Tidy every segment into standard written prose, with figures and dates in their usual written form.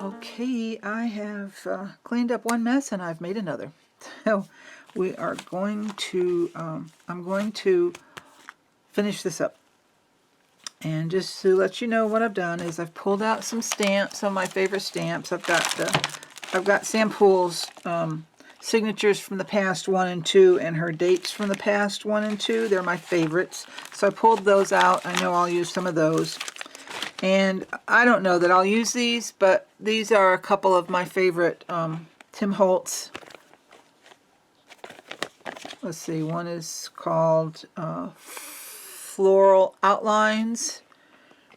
Okay, I have cleaned up one mess and I've made another. So we are going to, I'm going to finish this up. And just to let you know what I've done is I've pulled out some stamps, some of my favorite stamps. I've got Sam Poole's signatures from the past 1 and 2 and her dates from the past 1 and 2. They're my favorites. So I pulled those out. I know I'll use some of those. And I don't know that I'll use these, but these are a couple of my favorite Tim Holtz. Let's see, one is called Floral Outlines,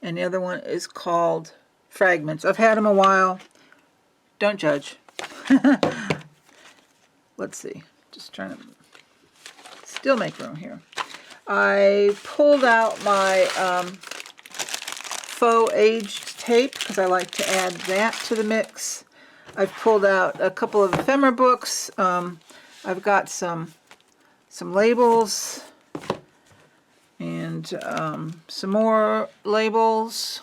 and the other one is called Fragments. I've had them a while. Don't judge. Let's see, just trying to still make room here. I pulled out my faux aged tape because I like to add that to the mix. I've pulled out a couple of ephemera books. I've got some labels and some more labels.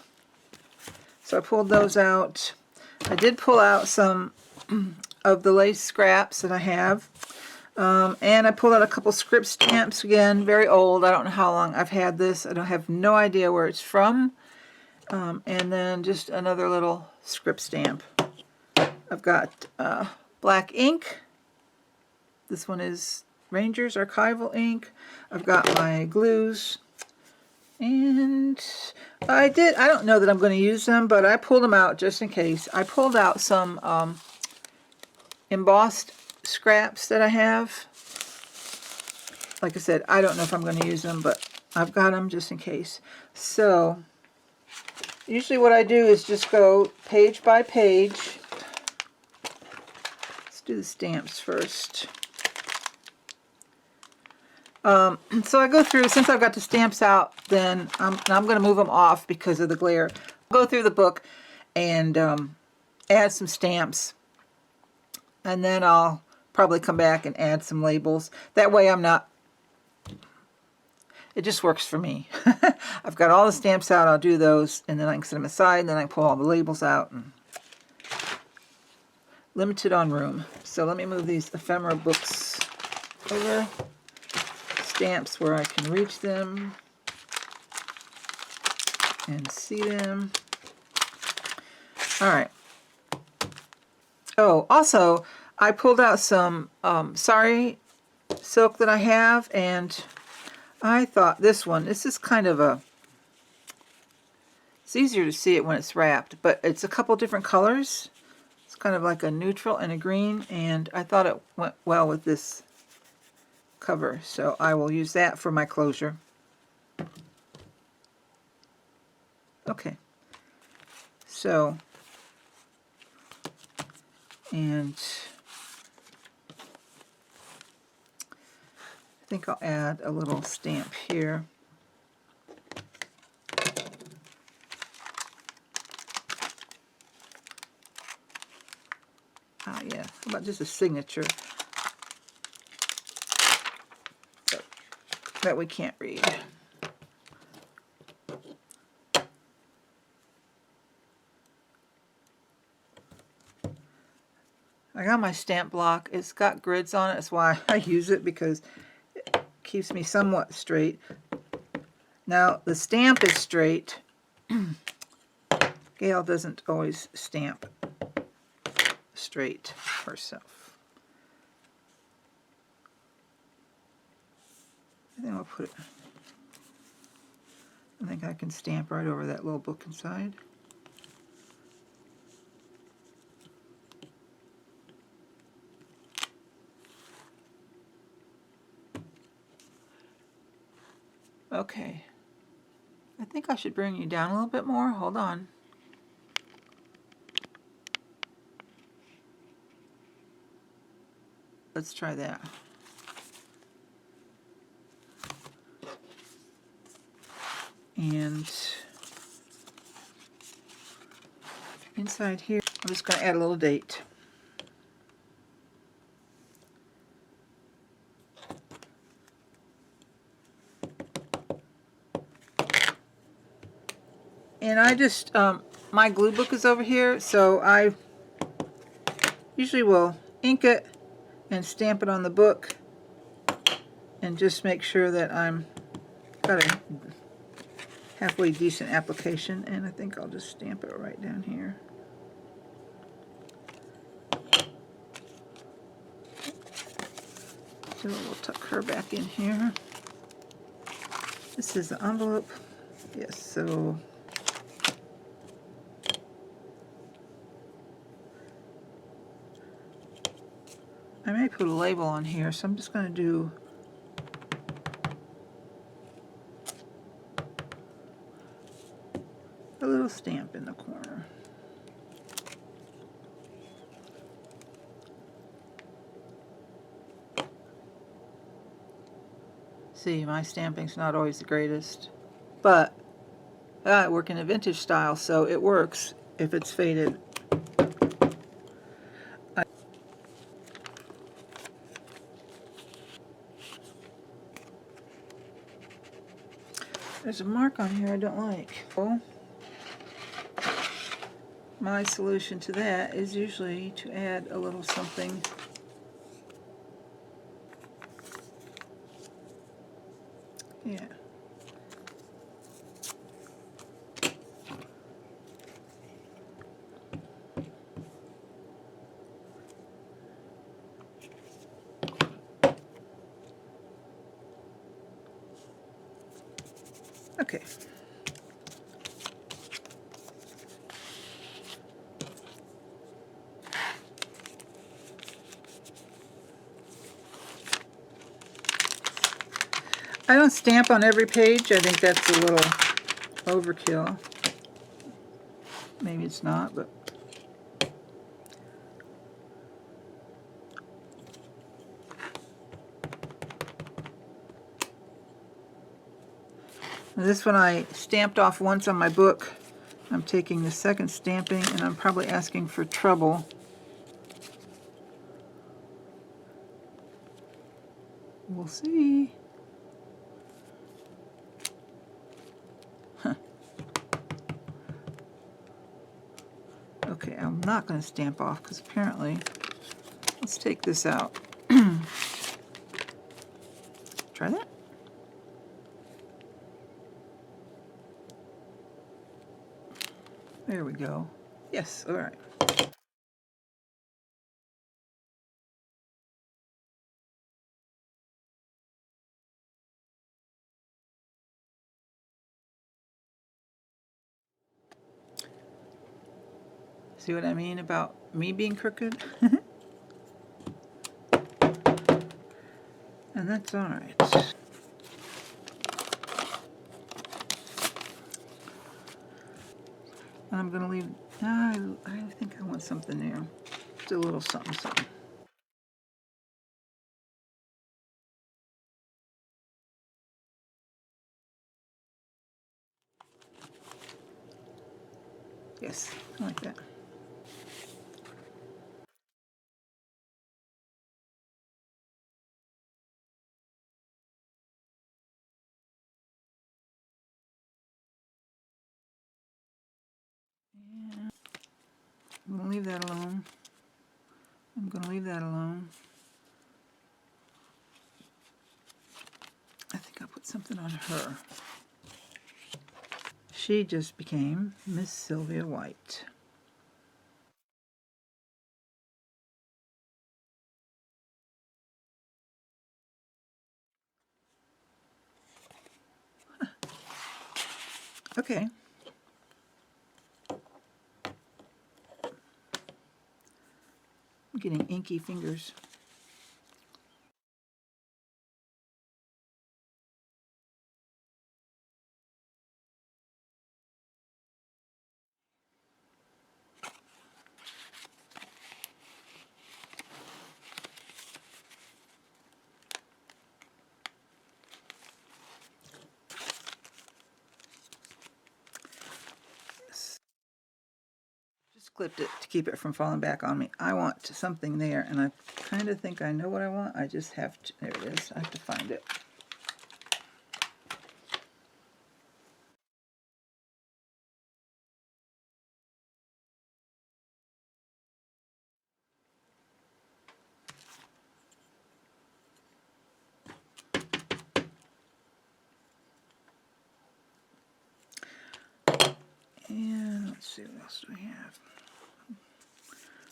So I pulled those out. I did pull out some of the lace scraps that I have. And I pulled out a couple script stamps, again, very old. I don't know how long I've had this. I don't have no idea where it's from. And then just another little script stamp. I've got black ink. This one is Ranger's Archival ink. I've got my glues. And I don't know that I'm going to use them, but I pulled them out just in case. I pulled out some embossed scraps that I have. Like I said, I don't know if I'm going to use them, but I've got them just in case. So usually what I do is just go page by page. Let's do the stamps first. So I go through, since I've got the stamps out, then I'm going to move them off because of the glare. I'll go through the book and add some stamps. And then I'll probably come back and add some labels. That way I'm not, it just works for me. I've got all the stamps out, I'll do those, and then I can set them aside, and then I can pull all the labels out. And limited on room. So let me move these ephemera books over. Stamps where I can reach them and see them. All right. Oh, also, I pulled out some sari silk that I have, and I thought this is kind of a, it's easier to see it when it's wrapped, but it's a couple different colors. It's kind of like a neutral and a green, and I thought it went well with this cover, so I will use that for my closure. Okay, so, and I think I'll add a little stamp here. Oh yeah, how about just a signature that we can't read. I got my stamp block. It's got grids on it. That's why I use it, because it keeps me somewhat straight. Now, the stamp is straight. Gail doesn't always stamp straight herself. I think I'll put it, I think I can stamp right over that little book inside. Okay. I think I should bring you down a little bit more. Hold on. Let's try that. And inside here, I'm just going to add a little date. And I just my glue book is over here, so I usually will ink it and stamp it on the book and just make sure that I'm got a halfway decent application, and I think I'll just stamp it right down here. So we'll tuck her back in here. This is the envelope. Yes, so I may put a label on here, so I'm just going to do a little stamp in the corner. See, my stamping's not always the greatest, but I work in a vintage style, so it works if it's faded. There's a mark on here I don't like. Oh, my solution to that is usually to add a little something. Yeah. Okay. I don't stamp on every page. I think that's a little overkill. Maybe it's not, but this one I stamped off once on my book. I'm taking the second stamping, and I'm probably asking for trouble. We'll see. Huh. Okay, I'm not going to stamp off because apparently, let's take this out. Try that. There we go. Yes, all right. See what I mean about me being crooked? And that's all right. I'm going to leave, I think I want something there. Do a little something, something. Yes, I like that. Yeah. I'm going to leave that alone. I'm going to leave that alone. I think I'll put something on her. She just became Miss Sylvia White. Okay. I'm getting inky fingers. Yes. Just clipped it to keep it from falling back on me. I want something there, and I kind of think I know what I want. I just have to, there it is. I have to find it. And let's see, what else do we have?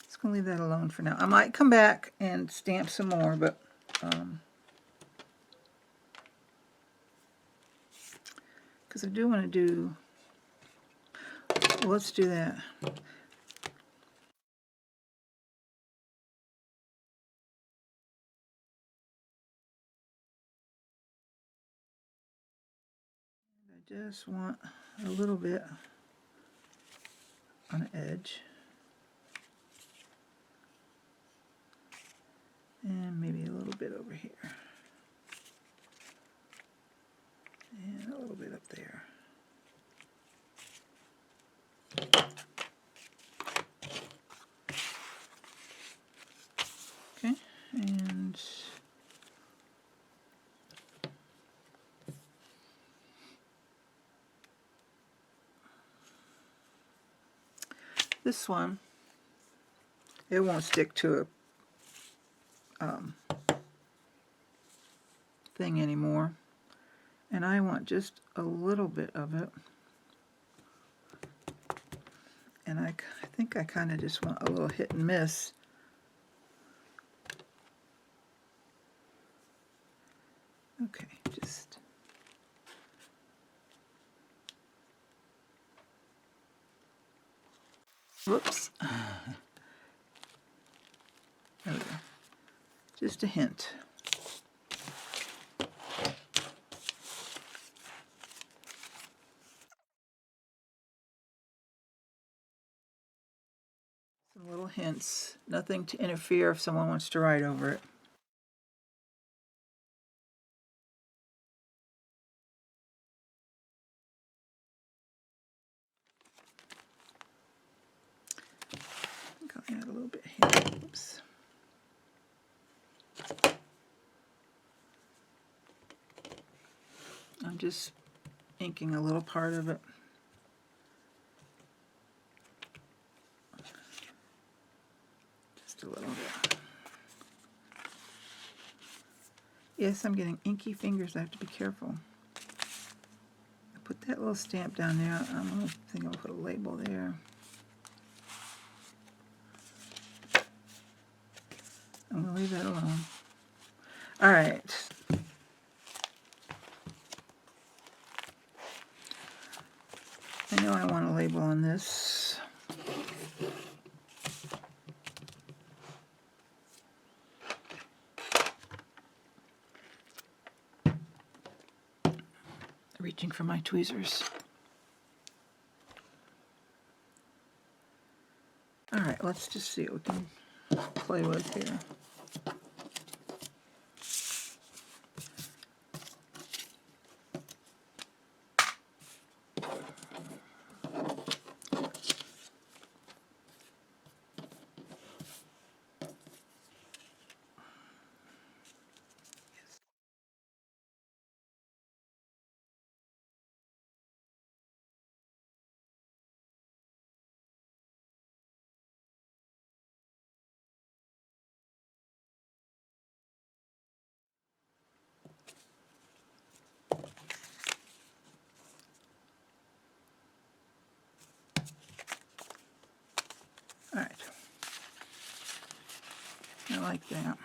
Just gonna leave that alone for now. I might come back and stamp some more, but because I do want to do, well, let's do that. I just want a little bit on the edge. And maybe a little bit over here. And a little bit up there. Okay, and this one, it won't stick to a thing anymore. And I want just a little bit of it. And I think I kind of just want a little hit and miss. Okay, just whoops. There we go. Just a hint. Some little hints. Nothing to interfere if someone wants to write over it. I think I'll add a little bit here. Oops. I'm just inking a little part of it. Just a little bit. Yes, I'm getting inky fingers. I have to be careful. I put that little stamp down there. I think I'll put a label there. I'm going to leave that alone. All right. I know I want a label on this. Reaching for my tweezers. All right, let's just see what we can play with here. All right. I like that.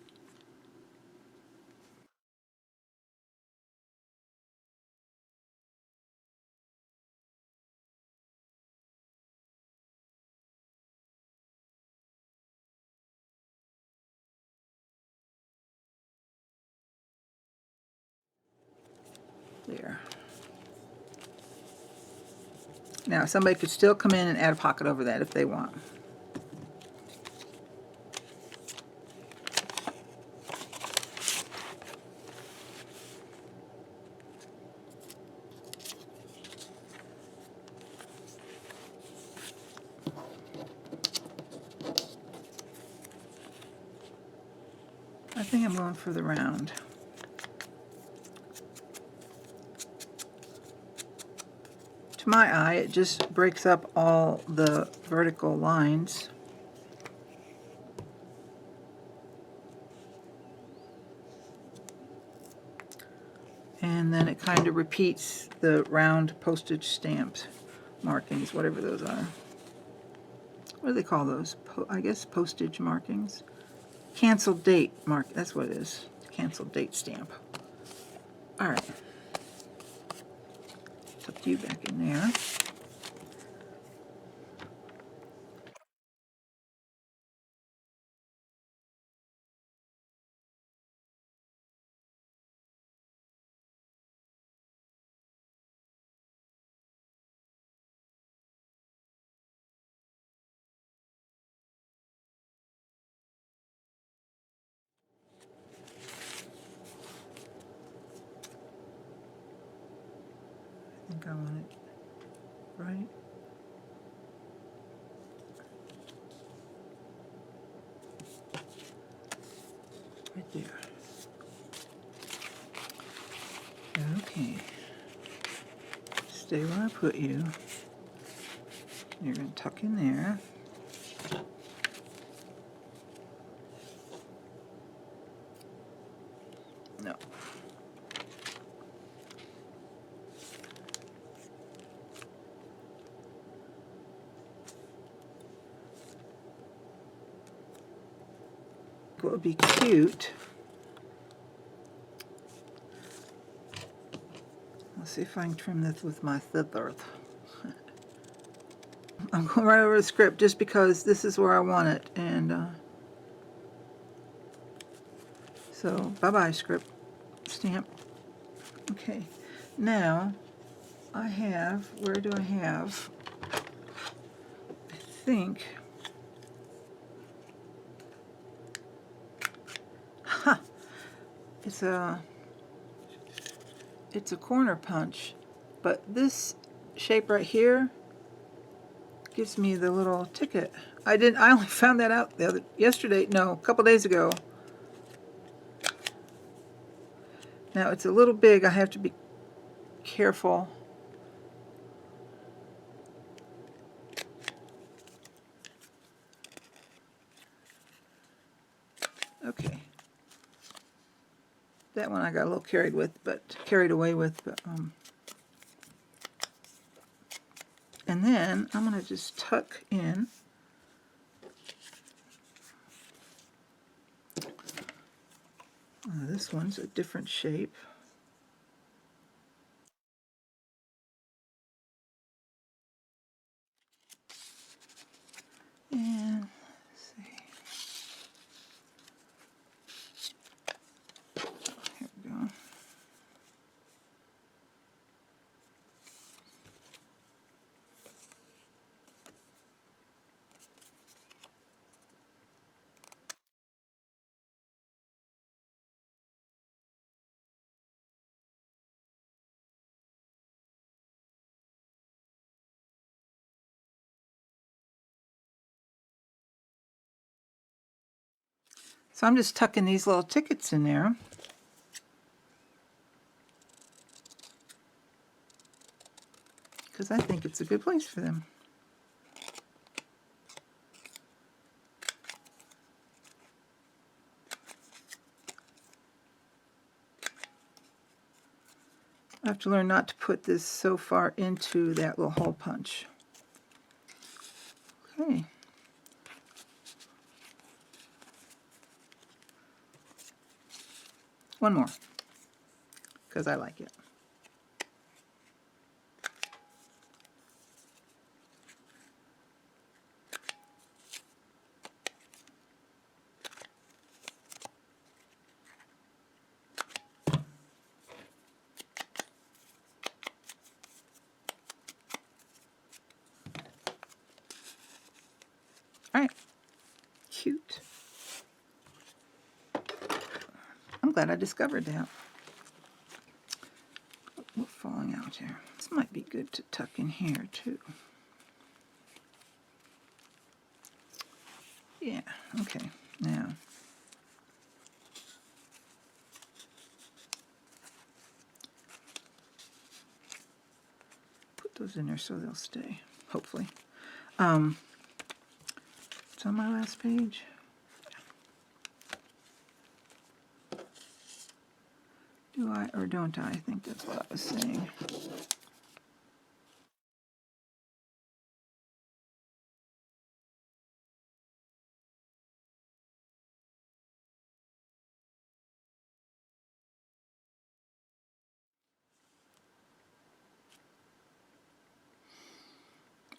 There. Now, somebody could still come in and add a pocket over that if they want. I think I'm going for the round. To my eye, it just breaks up all the vertical lines. And then it kind of repeats the round postage stamps. markings, whatever those are. What do they call those? I guess postage markings. Cancel date mark. That's what it is. Cancel date stamp. All right. Tuck you back in there. I think I want it right. Right there. Okay. Stay where I put you. You're going to tuck in there. No. What would be cute? Let's see if I can trim this with my scissors. I'm going right over the script just because this is where I want it, and so bye-bye script stamp. Okay, now I have, where do I have? I think, ha! It's a corner punch, but this shape right here gives me the little ticket. I only found that out yesterday, no, a couple days ago. Now it's a little big, I have to be careful. Okay. That one I got a little carried away with, but and then I'm going to just tuck in this one's a different shape. And let's see. Here we go. So I'm just tucking these little tickets in there. Because I think it's a good place for them. I have to learn not to put this so far into that little hole punch. Okay. One more, because I like it. All right. Cute. I'm glad I discovered that. What's falling out here? This might be good to tuck in here too. Yeah, okay. Now, put those in there so they'll stay, hopefully. It's on my last page. Do I or don't I? I think that's what I was saying.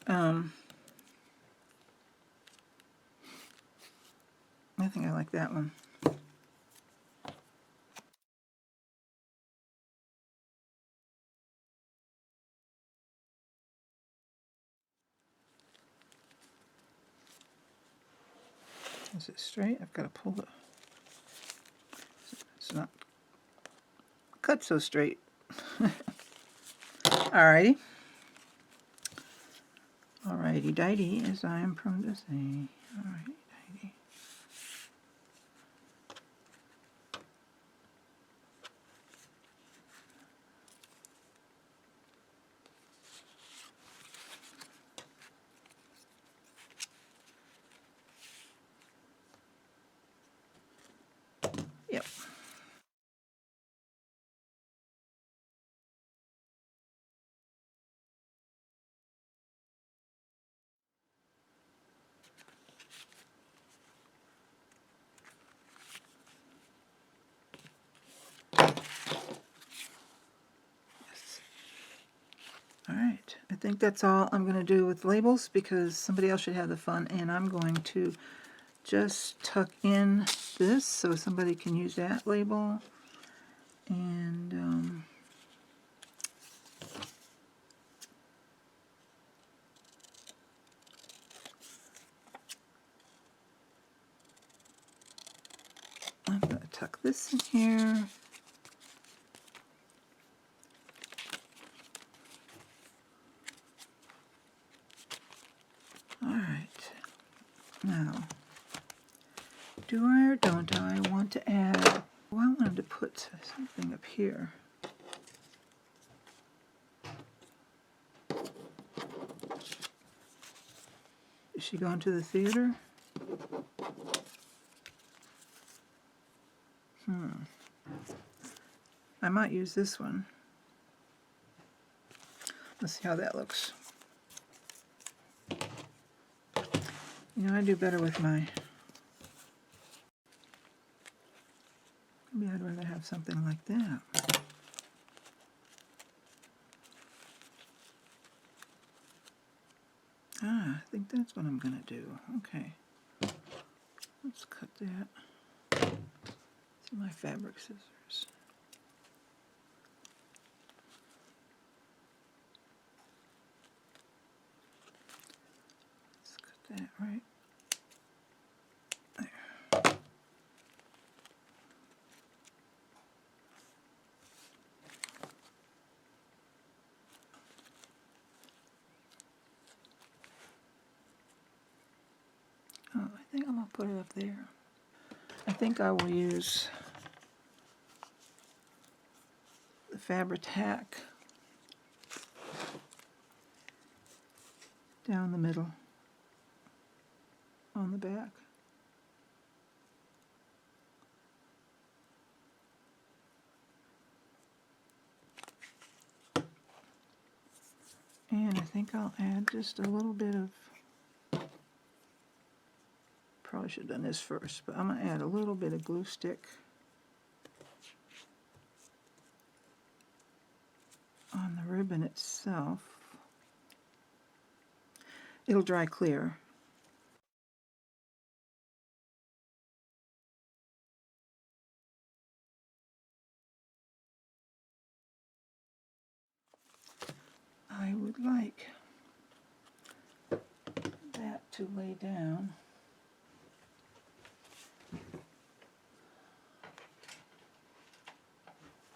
I think I like that one. Is it straight? I've got to pull it. It's not cut so straight. Alrighty. Alrighty dighty, as I am prone to say. Alrighty dighty. Yep. Alright, I think that's all I'm going to do with labels because somebody else should have the fun, and I'm going to just tuck in this so somebody can use that label. And I'm going to tuck this in here. Alright, now, do I or don't I want to add, oh, I wanted to put something up here. Is she going to the theater? I might use this one. Let's see how that looks. You know, I do better with my... Maybe I'd rather have something like that. Ah, I think that's what I'm going to do. Okay. Let's cut that. See my fabric scissors. Let's cut that right there. Oh, I think I'm going to put it up there. I think I will use the Fabri-Tac down the middle on the back. And I think I'll add just a little bit of, probably should have done this first, but I'm going to add a little bit of glue stick on the ribbon itself. It'll dry clear. I would like that to lay down.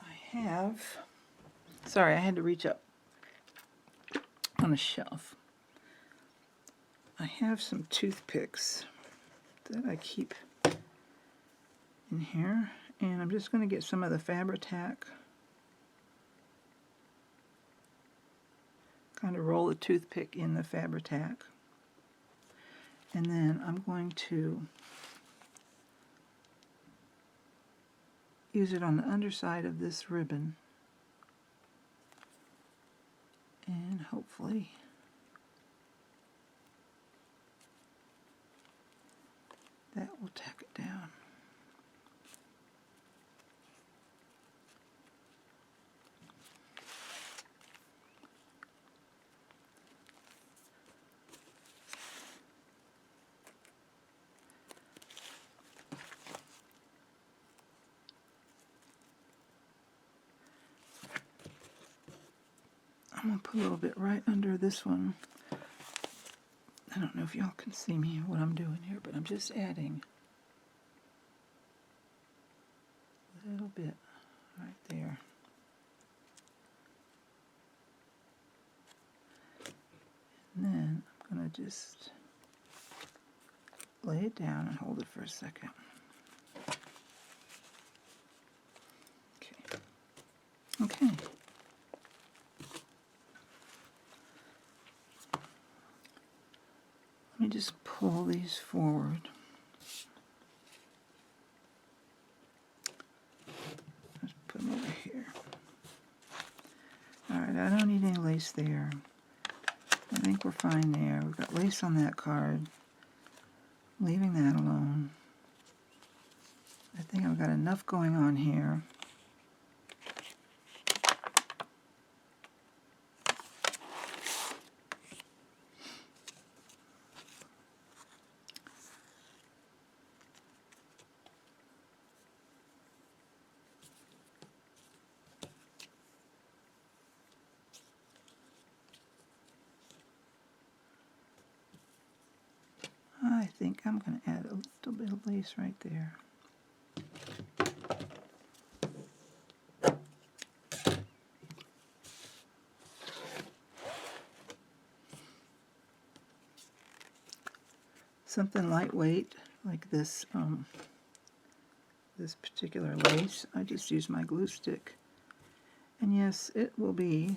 I have, sorry, I had to reach up on a shelf. I have some toothpicks that I keep in here, and I'm just going to get some of the Fabri-Tac, kind of roll the toothpick in the Fabri-Tac, and then I'm going to use it on the underside of this ribbon, and hopefully that will tack it down. I'm going to put a little bit right under this one. I don't know if y'all can see me what I'm doing here, but I'm just adding a little bit right there. And then I'm going to just lay it down and hold it for a second. Okay. Let me just pull these forward. Let's put them over here. Alright, I don't need any lace there. I think we're fine there. We've got lace on that card. Leaving that alone. I think I've got enough going on here. I think I'm going to add a little bit of lace right there. Something lightweight like this this particular lace. I just use my glue stick. And yes, it will be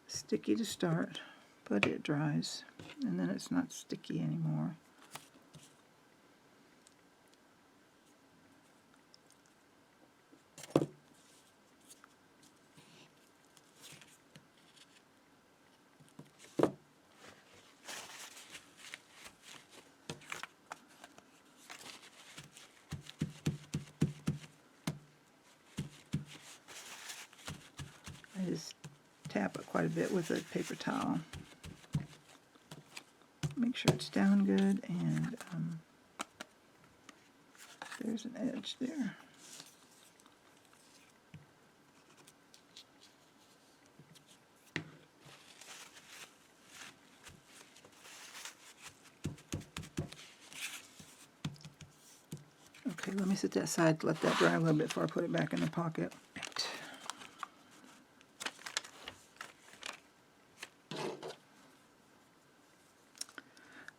sticky to start, but it dries and then it's not sticky anymore. I just tap it quite a bit with a paper towel. Make sure it's down good, and there's an edge there. Okay, let me set that aside, let that dry a little bit before I put it back in the pocket.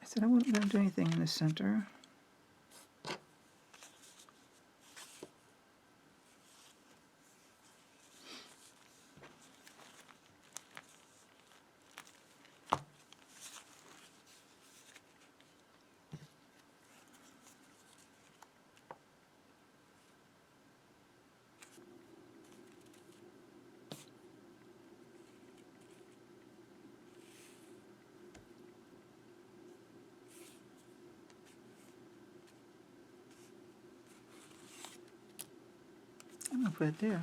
I said I wasn't going to do anything in the center. I'm going to put it there.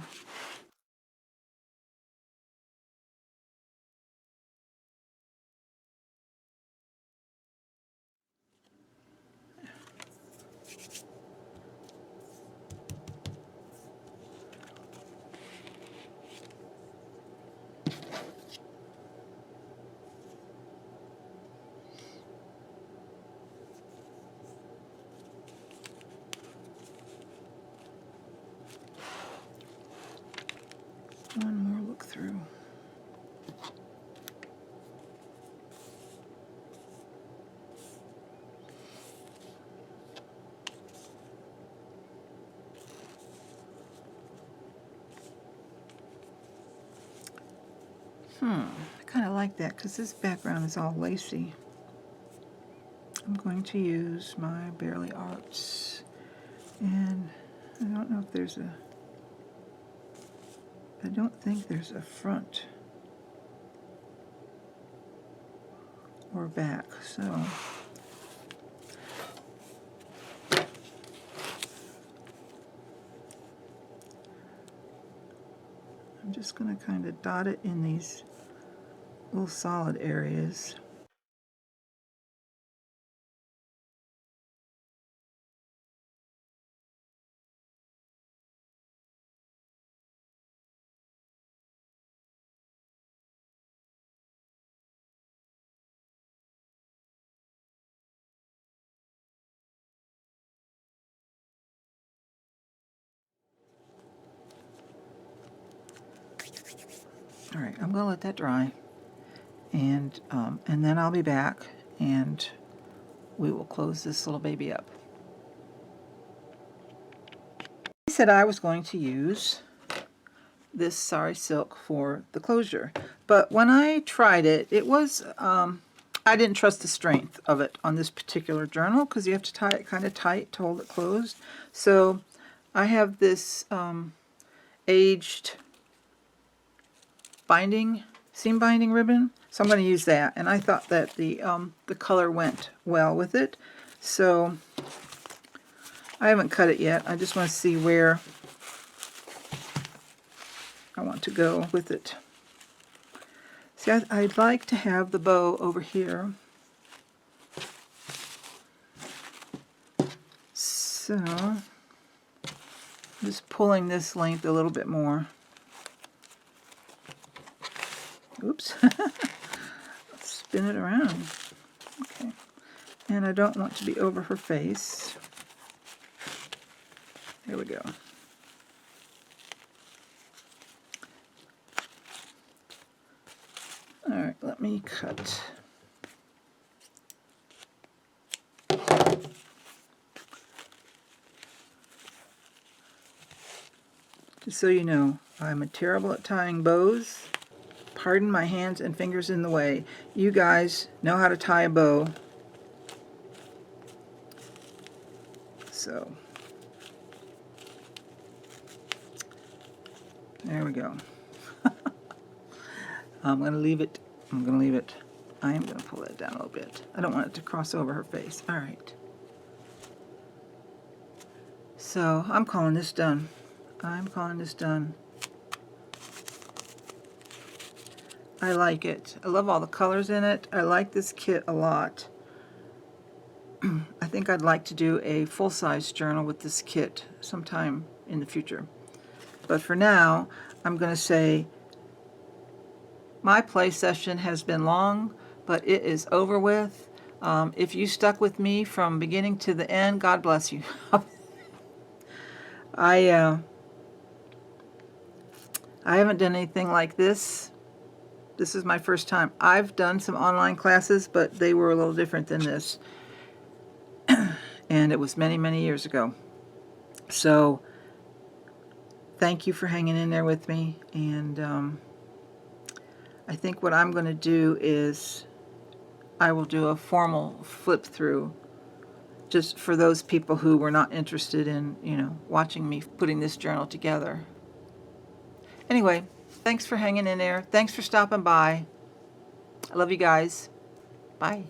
One more look through. I kind of like that because this background is all lacy. I'm going to use my Barely Arts, and I don't know if there's a, I don't think there's a front or back, so I'm just going to kind of dot it in these little solid areas. All right, I'm going to let that dry, and then I'll be back, and we will close this little baby up. I said I was going to use this sari silk for the closure, but when I tried it, it was I didn't trust the strength of it on this particular journal, because you have to tie it kind of tight to hold it closed. So I have this aged seam binding ribbon, so I'm going to use that, and I thought that the color went well with it, so I haven't cut it yet. I just want to see where I want to go with it. See, I'd like to have the bow over here, so I'm just pulling this length a little bit more. Oops. Let's spin it around. Okay. And I don't want to be over her face. There we go. Alright, let me cut. Just so you know, I'm terrible at tying bows. Pardon my hands and fingers in the way. You guys know how to tie a bow. So, there we go. I'm going to leave it. I am going to pull that down a little bit. I don't want it to cross over her face. Alright. So, I'm calling this done. I like it. I love all the colors in it. I like this kit a lot. I think I'd like to do a full-size journal with this kit sometime in the future. But for now, I'm going to say my play session has been long, but it is over with. If you stuck with me from beginning to the end, God bless you. I haven't done anything like this. This is my first time. I've done some online classes, but they were a little different than this. And it was many, many years ago. So, thank you for hanging in there with me. And I think what I'm going to do is I will do a formal flip through just for those people who were not interested in, watching me putting this journal together. Anyway, thanks for hanging in there. Thanks for stopping by. I love you guys. Bye.